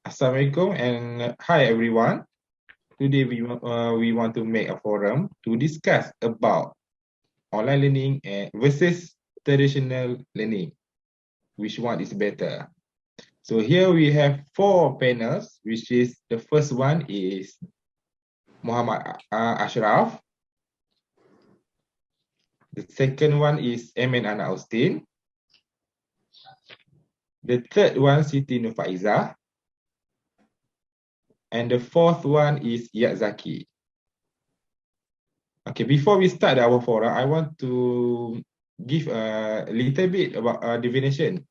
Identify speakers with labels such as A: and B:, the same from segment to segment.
A: Assalamualaikum and hi everyone. Today we want to make a forum to discuss about online learning and versus traditional learning. Which one is better? So here we have four panels, which is the first one is Muhammad Ashraf. The second one is Emin Ana Austin. The third one Siti Nufaiza. And the fourth one is Yazaki. Okay, before we start our forum, I want to give a little bit about definition.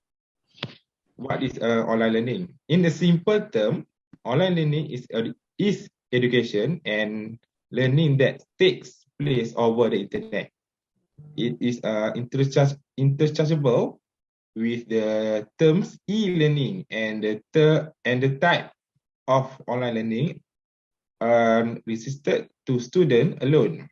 A: What is online learning? In a simple term, online learning is education and learning that takes place over the internet. It is interchangeable with the terms e-learning and the type of online learning restricted to student alone.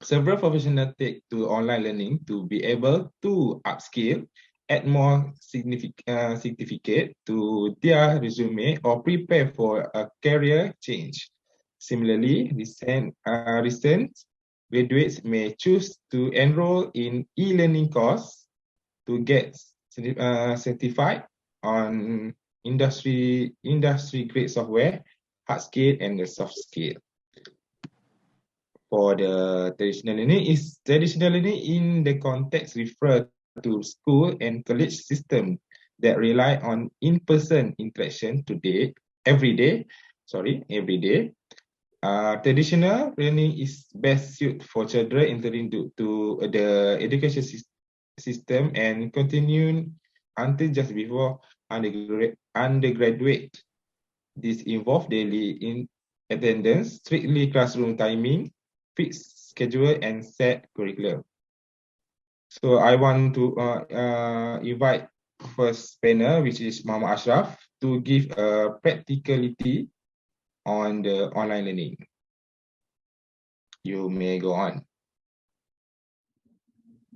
A: Several professionals take to online learning to be able to upskill, add more certificate to their resume, or prepare for a career change. Similarly, recent graduates may choose to enroll in e-learning course to get certified on industry grade software, hard skill, and the soft skill. For the traditional learning in the context refer to school and college system that rely on in-person interaction every day. Traditional learning is best suited for children entering to the education system and continuing until just before undergraduate. This involves daily attendance, strictly classroom timing, fixed schedule, and set curriculum. So I want to invite first panel, which is Mama Ashraf, to give a practicality on the online learning. You may go on.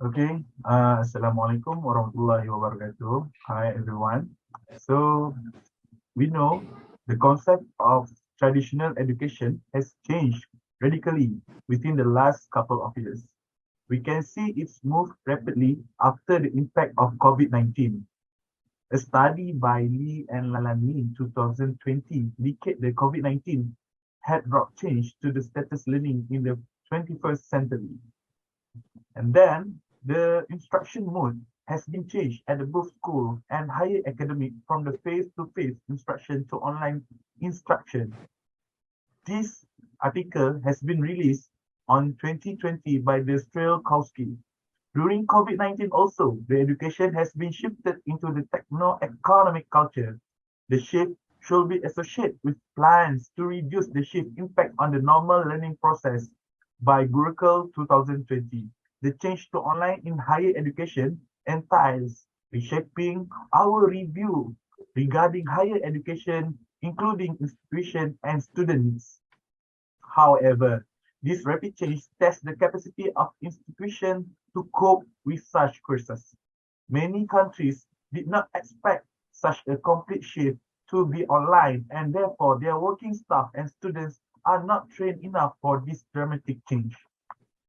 B: Okay, Assalamualaikum warahmatullahi wabarakatuh. Hi everyone. So we know the concept of traditional education has changed radically within the last couple of years. We can see it's moved rapidly after the impact of COVID-19. A study by Lee and Lalani in 2020 indicated that COVID-19 had brought change to the status learning in the 21st century. And then the instruction mode has been changed at both school and higher academic from the face-to-face instruction to online instruction. This article has been released on 2020 by the Strelkowski. During COVID-19 also, the education has been shifted into the techno-economic culture. The shift should be associated with plans to reduce the shift impact on the normal learning process by Gurukul 2020. The change to online in higher education entails reshaping our review regarding higher education, including institutions and students. However, this rapid change tests the capacity of institutions to cope with such courses. Many countries did not expect such a complete shift to be online, and therefore their working staff and students are not trained enough for this dramatic change.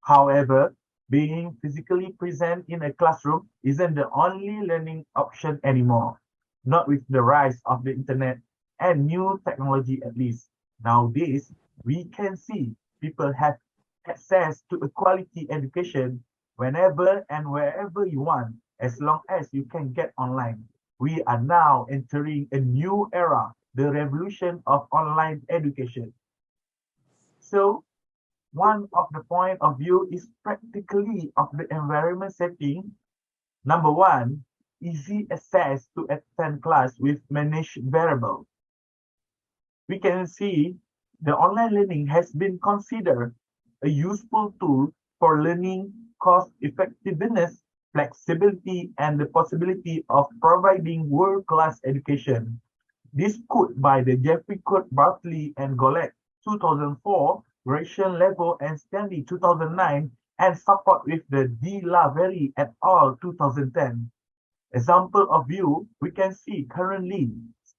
B: However, being physically present in a classroom isn't the only learning option anymore, not with the rise of the internet and new technology at least. Nowadays, we can see people have access to a quality education whenever and wherever you want, as long as you can get online. We are now entering a new era, the revolution of online education. So, one of the point of view is practically of the environment setting. Number one, easy access to attend class with managed variable. We can see the online learning has been considered a useful tool for learning cost effectiveness, flexibility, and the possibility of providing world-class education. This quote by the Jeffrey Court Bartley and Golek 2004, Gratian Level and Stanley 2009, and support with the De La Veri et al. 2010. Example of view, we can see currently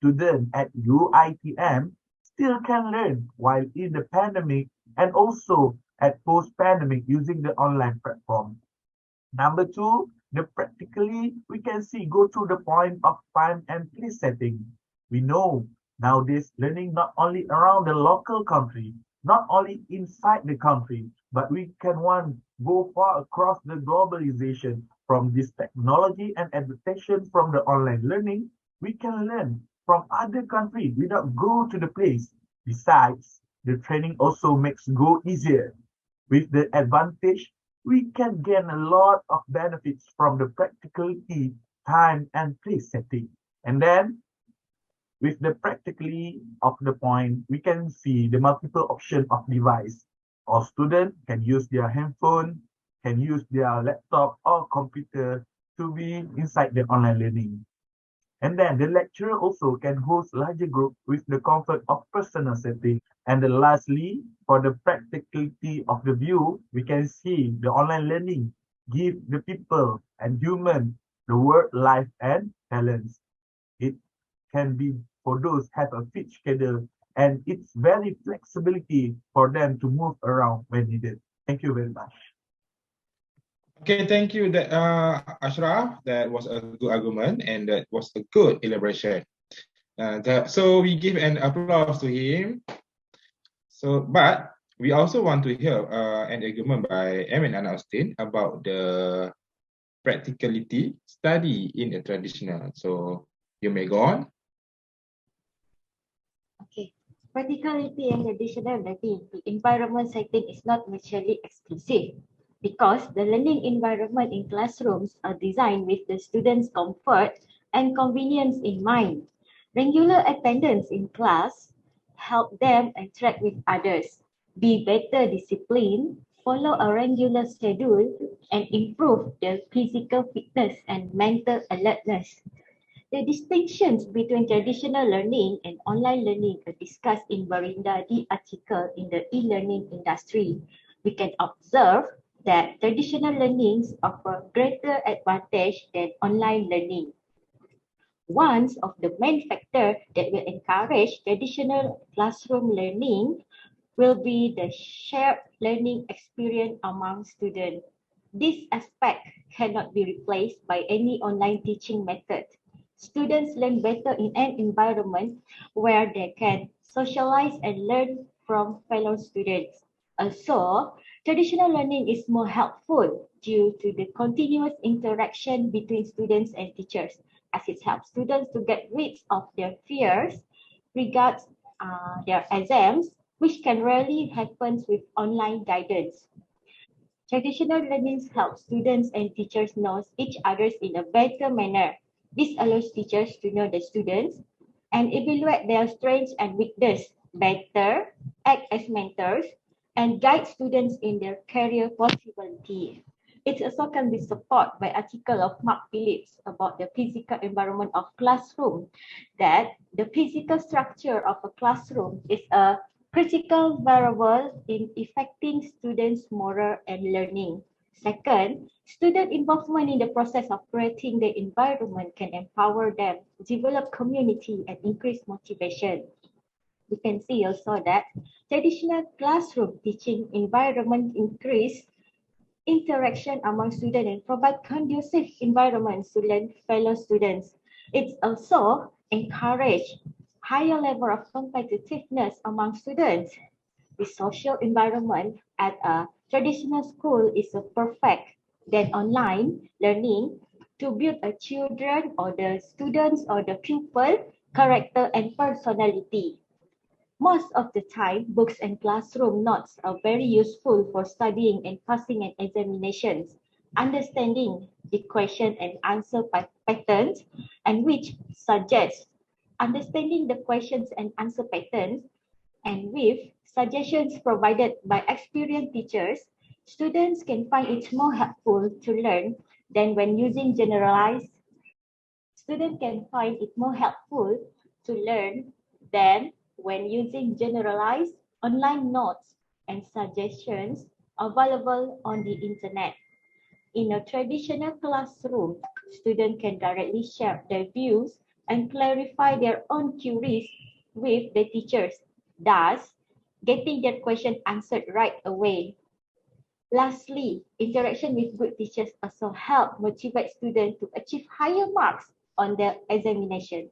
B: students at UITM still can learn while in the pandemic and also at post-pandemic using the online platform. Number two, the practically we can see go to the point of time and place setting. We know nowadays learning not only around the local country, not only inside the country, but we can one go far across the globalization from this technology and adaptation from the online learning. We can learn from other countries without go to the place. Besides, the training also makes go easier with the advantage, we can gain a lot of benefits from the practicality, time, and place setting. And then with the practically of the point, we can see the multiple option of device. All students can use their handphone, can use their laptop or computer to be inside the online learning. And then the lecturer also can host larger group with the comfort of personal setting. And then lastly, for the practicality of the view, we can see the online learning give the people and human the work, life, and balance. It can be for those have a fixed schedule and it's very flexibility for them to move around when needed. Thank you very much.
A: Okay, thank you, Ashraf. That was a good argument and that was a good elaboration. So we give an applause to him. So, but we also want to hear an argument by Emin and Austin about the practicality study in the traditional. So you may go on.
C: Okay. Practicality and traditional learning, the environment setting is not mutually exclusive because the learning environment in classrooms are designed with the students' comfort and convenience in mind. Regular attendance in class help them interact with others, be better disciplined, follow a regular schedule, and improve their physical fitness and mental alertness. The distinctions between traditional learning and online learning are discussed in Barinda the article in the e-learning industry. We can observe that traditional learnings offer greater advantage than online learning. One of the main factors that will encourage traditional classroom learning will be the shared learning experience among students. This aspect cannot be replaced by any online teaching method. Students learn better in an environment where they can socialize and learn from fellow students. Also, traditional learning is more helpful due to the continuous interaction between students and teachers, as it helps students to get rid of their fears regards their exams, which can rarely happen with online guidance. Traditional learning helps students and teachers know each other in a better manner. This allows teachers to know the students and evaluate their strengths and weaknesses better, act as mentors, and guide students in their career possibility. It also can be supported by article of Mark Phillips about the physical environment of classroom, that the physical structure of a classroom is a critical variable in affecting students' moral and learning. Second, student involvement in the process of creating the environment can empower them, develop community, and increase motivation. We can see also that traditional classroom teaching environment increase interaction among students and provide conducive environments to learn fellow students. It also encourage higher level of competitiveness among students. The social environment at a traditional school is a perfect than online learning to build a children or the students or the pupil character and personality. Most of the time, books and classroom notes are very useful for studying and passing an examinations. Understanding the question and answer patterns, and which suggests understanding the questions and answer patterns, and with suggestions provided by experienced teachers, students can find it more helpful to learn than when using generalized. Students can find it more helpful to learn than when using generalized online notes and suggestions available on the internet. In a traditional classroom, students can directly share their views and clarify their own queries with the teachers, thus getting their question answered right away. Lastly, interaction with good teachers also help motivate students to achieve higher marks on the examination.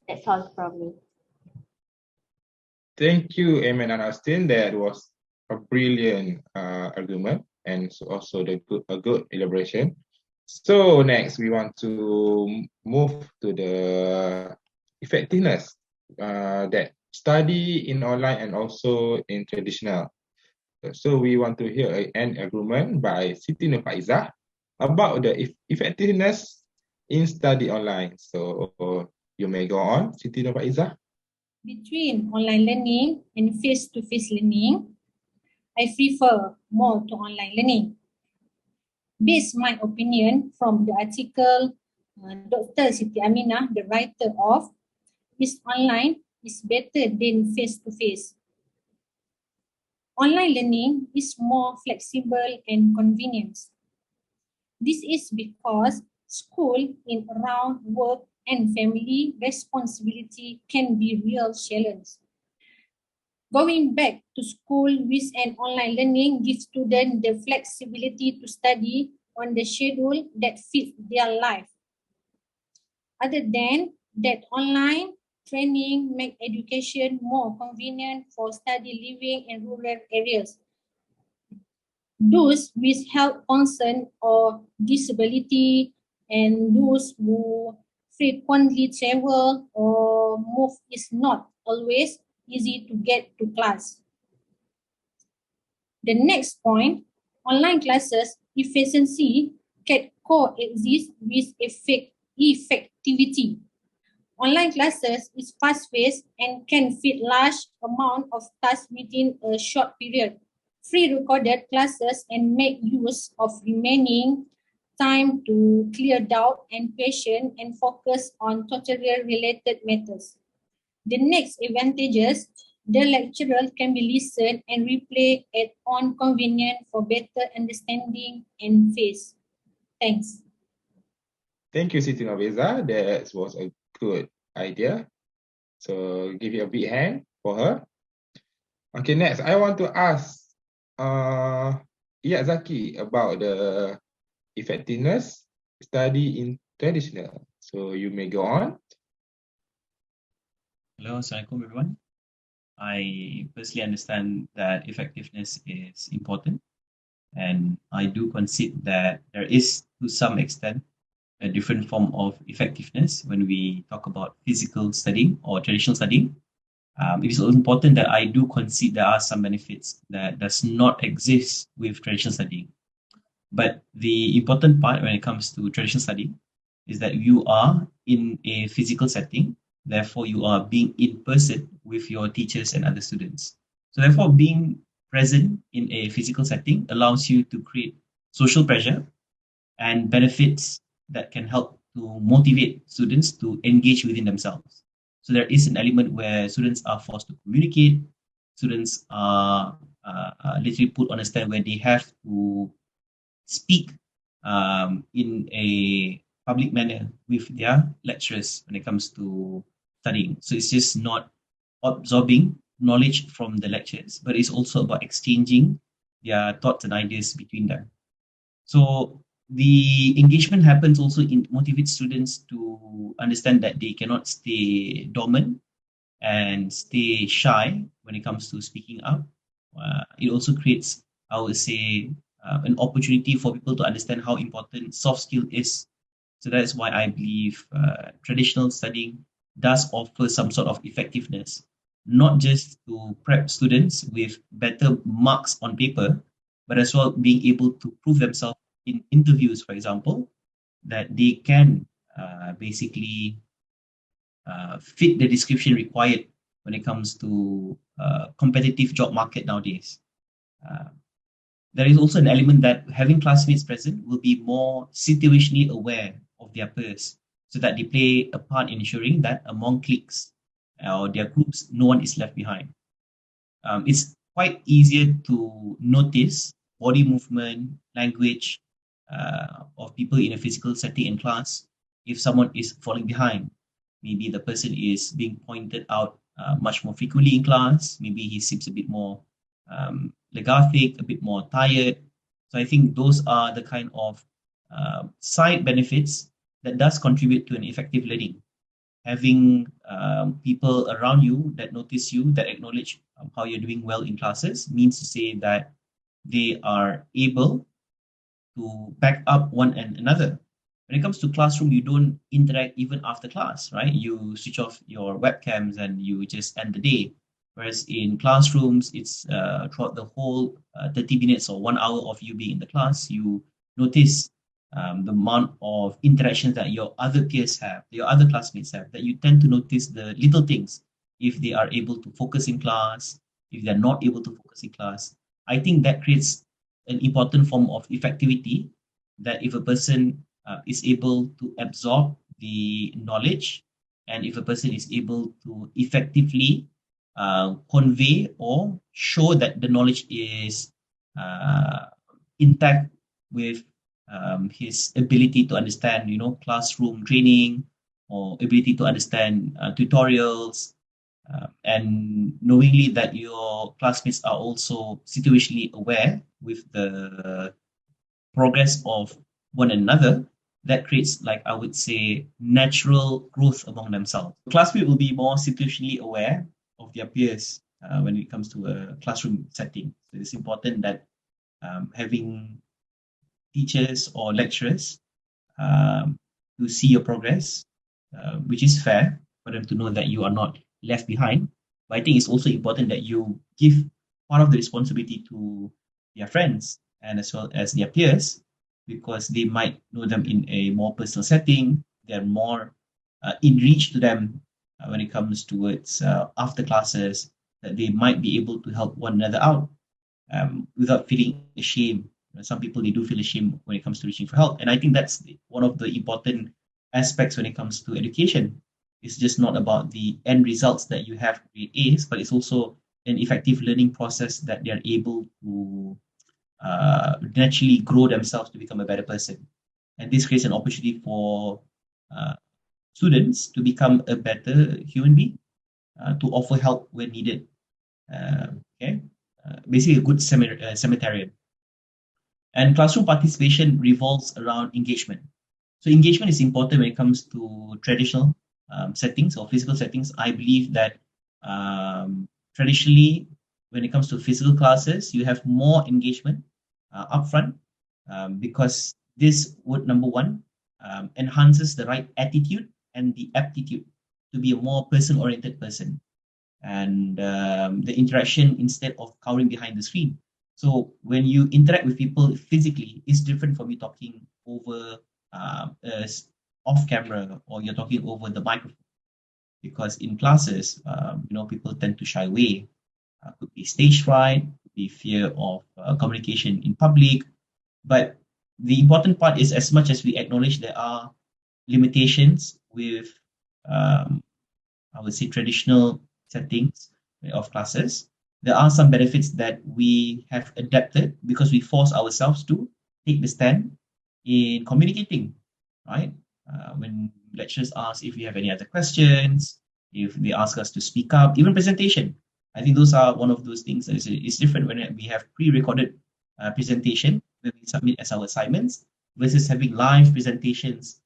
C: That's all from me.
A: Thank you, Eamon and Austin. That was a brilliant argument and also a good elaboration. So next, we want to move to the effectiveness that study in online and also in traditional. So we want to hear an argument by Siti Nurfaizah about the effectiveness in study online. So you may go on, Siti Nurfaizah.
D: Between online learning and face-to-face learning, I prefer more to online learning. Based my opinion from the article, Dr. Siti Aminah, the writer of "Is Online is Better Than Face-to-Face?" Online learning is more flexible and convenient. This is because school in around work and family responsibility can be real challenge. Going back to school with an online learning gives students the flexibility to study on the schedule that fits their life. Other than that, online training make education more convenient for study living in rural areas. Those with health concern or disability and those who frequently travel or move is not always easy to get to class. The next point, online classes efficiency can coexist with effectivity. Online classes is fast-paced and can fit large amount of tasks within a short period. Pre-recorded classes and make use of remaining time to clear doubt and question and focus on tutorial-related matters. The next advantages, the lecturer can be listened and replayed at own convenience for better understanding and phase. Thanks.
A: Thank you, Siti Nurfaizah. That was a good idea. So give you a big hand for her. Okay, next, I want to ask Zaki about the effectiveness study in traditional. So you may go on.
E: Hello, Assalamualaikum everyone. I personally understand that effectiveness is important, and I do concede that there is, to some extent, a different form of effectiveness when we talk about physical studying or traditional studying. It is also important that I do concede there are some benefits that does not exist with traditional studying. But the important part when it comes to traditional studying is that you are in a physical setting. Therefore, you are being in person with your teachers and other students. So therefore, being present in a physical setting allows you to create social pressure and benefits that can help to motivate students to engage within themselves. So there is an element where students are forced to communicate, students are literally put on a stand where they have to speak in a public manner with their lecturers when it comes to studying. So it's just not absorbing knowledge from the lectures, but it's also about exchanging their thoughts and ideas between them. So the engagement happens also in motivates students to understand that they cannot stay dormant and stay shy when it comes to speaking up. It also creates, I would say, an opportunity for people to understand how important soft skill is. So that's why I believe traditional studying does offer some sort of effectiveness, not just to prep students with better marks on paper, but as well being able to prove themselves in interviews, for example, that they can basically fit the description required when it comes to competitive job market nowadays. There is also an element that having classmates present will be more situationally aware of their peers, so that they play a part in ensuring that among cliques or their groups, no one is left behind. It's quite easier to notice body movement, language of people in a physical setting in class if someone is falling behind. Maybe the person is being pointed out much more frequently in class. Maybe he seems a bit more lethargic, a bit more tired. So I think those are the kind of side benefits that does contribute to an effective learning. Having people around you that notice you, that acknowledge how you're doing well in classes, means to say that they are able to back up one and another. When it comes to classroom, you don't interact even after class, right? You switch off your webcams and you just end the day. Whereas in classrooms, it's throughout the whole 30 minutes or 1 hour of you being in the class, you notice the amount of interactions that your other peers have, your other classmates have, that you tend to notice the little things. If they are able to focus in class, if they're not able to focus in class, I think that creates an important form of effectivity, that if a person is able to absorb the knowledge, and if a person is able to effectively convey or show that the knowledge is intact with his ability to understand, classroom training, or ability to understand tutorials, and knowingly that your classmates are also situationally aware with the progress of one another, that creates, like I would say, natural growth among themselves. Classmates will be more situationally aware of their peers when it comes to a classroom setting. So it's important that having teachers or lecturers to see your progress, which is fair for them to know that you are not left behind. But I think it's also important that you give part of the responsibility to their friends and as well as their peers, because they might know them in a more personal setting. They're more in reach to them when it comes towards after classes, that they might be able to help one another out without feeling ashamed. Some people, they do feel ashamed when it comes to reaching for help. And I think that's one of the important aspects when it comes to education. It's just not about the end results that you have grade A's, but it's also an effective learning process that they're able to naturally grow themselves to become a better person. And this creates an opportunity for students to become a better human being, to offer help when needed. Basically a good cemeterian. And classroom participation revolves around engagement. So engagement is important when it comes to traditional settings or physical settings. I believe that traditionally, when it comes to physical classes, you have more engagement upfront, because this would, number one, enhances the right attitude and the aptitude to be a more person-oriented person, and the interaction instead of cowering behind the screen. So when you interact with people physically, it's different from you talking over off camera, or you're talking over the microphone. Because in classes, people tend to shy away. Could be stage fright, could be fear of communication in public. But the important part is, as much as we acknowledge there are limitations with, I would say, traditional settings of classes, there are some benefits that we have adapted because we force ourselves to take the stand in communicating, right? When lecturers ask if we have any other questions, if they ask us to speak up, even presentation. I think those are one of those things that is different when we have pre-recorded presentation when we submit as our assignments versus having live presentations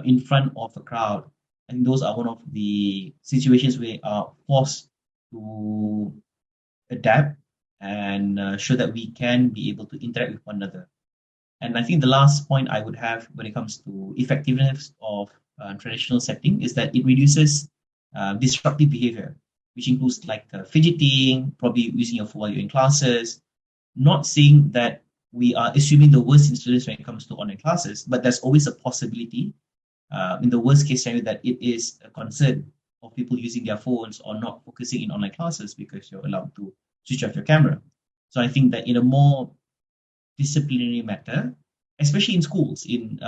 E: in front of a crowd. And those are one of the situations where we are forced to adapt and show that we can be able to interact with one another. And I think the last point I would have when it comes to effectiveness of traditional setting is that it reduces disruptive behavior, which includes like fidgeting, probably using your phone while you're in classes. Not saying that we are assuming the worst in students when it comes to online classes, but there's always a possibility in the worst case scenario that it is a concern of people using their phones or not focusing in online classes because you're allowed to switch off your camera. So I think that in a more disciplinary matter, especially in schools, in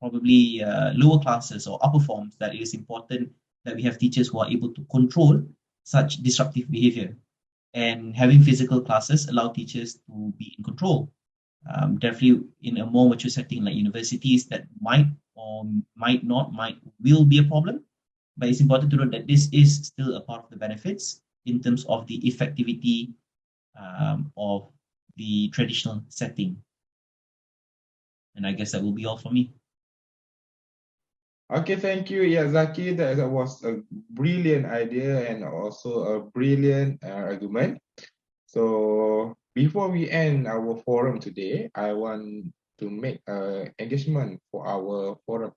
E: probably lower classes or upper forms, that it is important that we have teachers who are able to control such disruptive behavior. And having physical classes allow teachers to be in control. Definitely in a more mature setting like universities, that will be a problem. but it's important to note that this is still a part of the benefits in terms of the effectivity of the traditional setting. And I guess that will be all for me.
A: Okay, thank you, yeah, Zaki. That was a brilliant idea and also a brilliant argument. So before we end our forum today, I want to make engagement for our forum.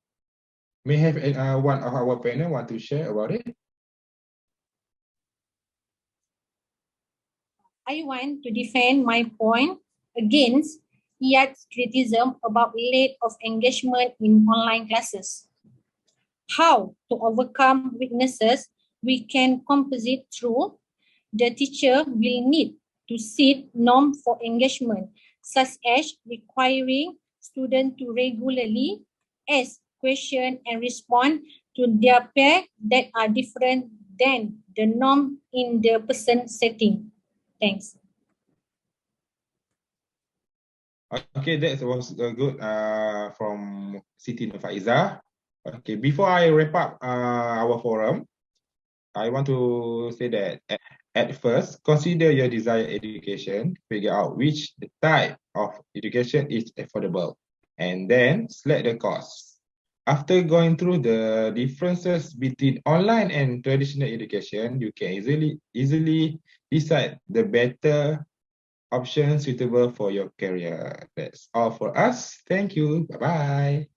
A: May have one of our panel want to share about it?
D: I want to defend my point against IAT's criticism about lack of engagement in online classes. How to overcome weaknesses we can composite through. The teacher will need to set norms for engagement, such as requiring students to regularly ask questions and respond to their peer that are different than the norm in the person setting. Thanks.
A: Okay, that was good from Siti Nufaiza. Okay, before I wrap up our forum, I want to say that at first, consider your desired education, figure out which type of education is affordable, and then select the course. After going through the differences between online and traditional education, you can easily decide the better option suitable for your career. That's all for us. Thank you. Bye-bye.